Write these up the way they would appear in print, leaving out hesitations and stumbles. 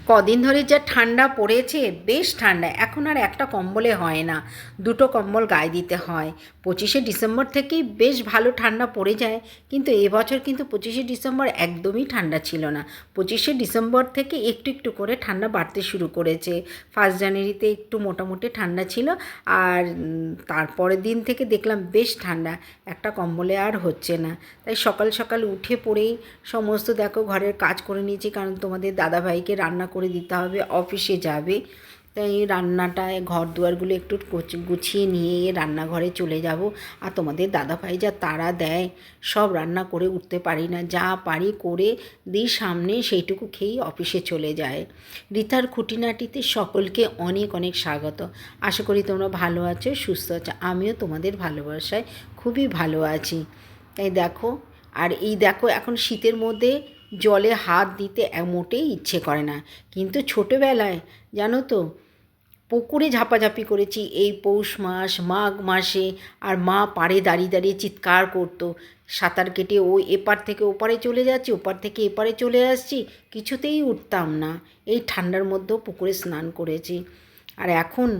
কদিন ধরে যা ঠান্ডা পড়েছে, বেশ ঠান্ডা। এখন আর একটা কম্বলে হয় না, দুটো কম্বল গায়ে দিতে হয়। 25শে ডিসেম্বর থেকেই বেশ ভালো ঠান্ডা পড়ে যায়, কিন্তু এবছর কিন্তু 25শে ডিসেম্বর একদমই ঠান্ডা ছিল না। 25শে ডিসেম্বর থেকে একটু একটু করে ঠান্ডা বাড়তে শুরু করেছে। 1 জানুয়ারিতে একটু মোটামুটি ঠান্ডা ছিল, আর তারপরের দিন থেকে দেখলাম বেশ ঠান্ডা, একটা কম্বলে আর হচ্ছে না। তাই সকাল সকাল উঠে পড়েই সমস্ত দেখো ঘরের কাজ করে নিয়েছি, কারণ তোমাদের দাদাভাইকে রান্না করে দিতে হবে, অফিসে যাবে। তাই রান্নাটা ঘর দুয়ারগুলো একটু গুছিয়ে নিয়ে রান্নাঘরে চলে যাব। আর তোমাদের দাদাভাই যা তাড়া দেয়, সব রান্না করে উঠতে পারি না, যা পারি করে দিই সামনে, সেইটুকু খেয়েই অফিসে চলে যায়। রিতার খুঁটিনাটিতে সকলকে অনেক অনেক স্বাগত। আশা করি তোমরা ভালো আছো, সুস্থ আছো। আমিও তোমাদের ভালোবাসায় খুবই ভালো আছি। তাই দেখো, আর এই দেখো এখন শীতের মধ্যে জলে হাত দিতে মোটেই ইচ্ছে করে না, কিন্তু ছোটোবেলায় জানো তো পুকুরে ঝাপাঝাপি করেছি এই পৌষ মাস মাঘ মাসে। আর মা পাড়ে দাঁড়িয়ে দাঁড়িয়ে চিৎকার করতো, সাঁতার কেটে ওই এপার থেকে ওপারে চলে যাচ্ছি, ওপার থেকে এপারে চলে আসছি, কিছুতেই উঠতাম না। এই ঠান্ডার মধ্যেও পুকুরে স্নান করেছি। আর এখন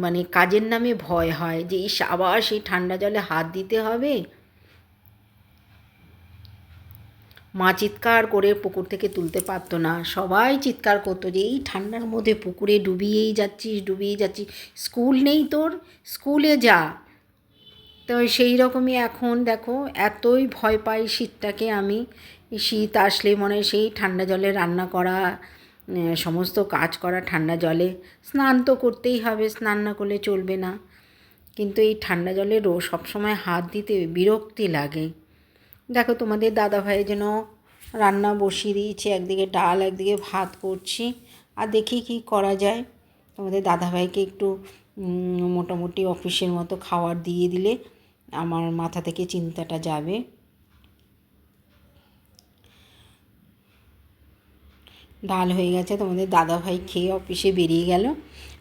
মানে কাজের নামে ভয় হয় যে ইস আবার সেই ঠান্ডা জলে হাত দিতে হবে। মা চিৎকার করে পুকুর থেকে তুলতে পারতো না, সবাই চিৎকার করতো যে এই ঠান্ডার মধ্যে পুকুরে ডুবিয়েই যাচ্ছিস, ডুবিয়েই যাচ্ছিস, স্কুল নেই তোর, স্কুলে যা। তো সেই রকমই এখন দেখো এতই ভয় পাই শীতটাকে আমি। শীত আসলে মনে হয় সেই ঠান্ডা জলে রান্না করা, সমস্ত কাজ করা ঠান্ডা জলে। স্নান তো করতেই হবে, স্নান না করলে চলবে না, কিন্তু এই ঠান্ডা জলে সবসময় হাত দিতে বিরক্তি লাগে। দেখো তোমাদের দাদাভাইয়ের জন্য রান্না বসিয়ে দিয়েছি, একদিকে ডাল একদিকে ভাত করছি, আর দেখি কি করা যায়। তোমাদের দাদাভাইকে একটু মোটামুটি অফিসের মতো খাবার দিয়ে দিলে আমার মাথা থেকে চিন্তাটা যাবে। ডাল হয়ে গেছে, তোমাদের দাদাভাই খেয়ে অফিসে বেরিয়ে গেল।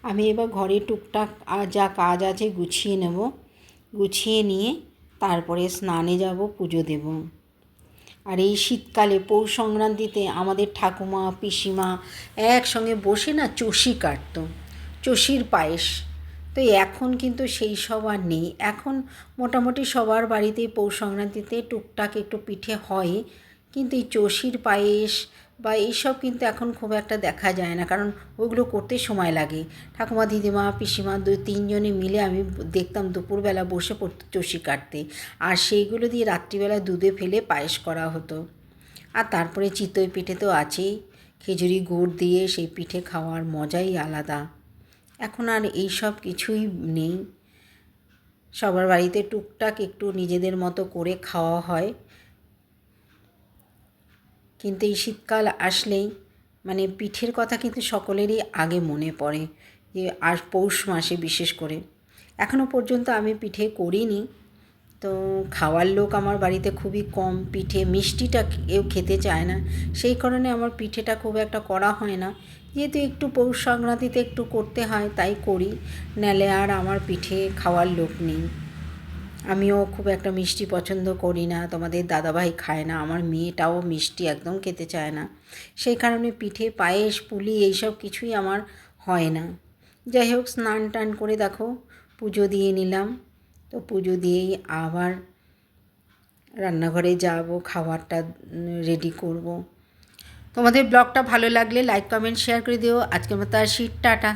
আমি এবার ঘরে টুকটাক যা কাজ আছে গুছিয়ে নেব, গুছিয়ে নিয়ে তারপরে স্নানে যাব, পুজো দেব। আর এই শীতকালে পৌষ সংক্রান্তিতে আমাদের ঠাকুমা পিসিমা একসঙ্গে বসে না চষি কাটতো, চষির পায়েস। তো এখন কিন্তু সেই সব আর নেই। এখন মোটামুটি সবার বাড়িতেই পৌষ সংক্রান্তিতে টুকটাক একটু পিঠে হয়, কিন্তু এই চষির পায়েস বা এইসব কিন্তু এখন খুব একটা দেখা যায় না, কারণ ওইগুলো করতে সময় লাগে। ঠাকুমা দিদিমা পিসিমা 2-3 জনে মিলে আমি দেখতাম দুপুরবেলা বসে পড়তো চষি কাটতে, আর সেইগুলো দিয়ে রাত্রিবেলা দুধে ফেলে পায়েস করা হতো। আর তারপরে চিতই পিঠে তো আছেই, খেজুরি গুড় দিয়ে সেই পিঠে খাওয়ার মজাই আলাদা। এখন আর এই সব কিছুই নেই। সবার বাড়িতে টুকটাক একটু নিজেদের মতো করে খাওয়া হয়, কিন্তু এই শীতকাল আসলেই মানে পিঠের কথা কিন্তু সকলেরই আগে মনে পড়ে, যে আর পৌষ মাসে বিশেষ করে। এখনও পর্যন্ত আমি পিঠে করিনি, তো খাওয়ার লোক আমার বাড়িতে খুবই কম, পিঠে মিষ্টিটা কেউ খেতে চায় না, সেই কারণে আমার পিঠেটা খুব একটা করা হয় না। যেহেতু একটু পৌষ সংক্রান্তিতে একটু করতে হয় তাই করি, নাহলে আর আমার পিঠে খাওয়ার লোক নেই। আমিও খুব একটা মিষ্টি পছন্দ করি না, তোমাদের দাদাভাই খায় না, আমার মেয়েটাও মিষ্টি একদম খেতে চায় না, সেই কারণে পিঠে পায়েস পুলি এইসব কিছুই আমার হয় না। যাই হোক, স্নান টান করে দেখো পুজো দিয়ে নিলাম। তো পুজো দিয়েই আবার রান্নাঘরে যাব, খাবারটা রেডি করব। তোমাদের ব্লগটা ভালো লাগলে লাইক কমেন্ট শেয়ার করে দিও। আজকের মতো আসি, টাটা।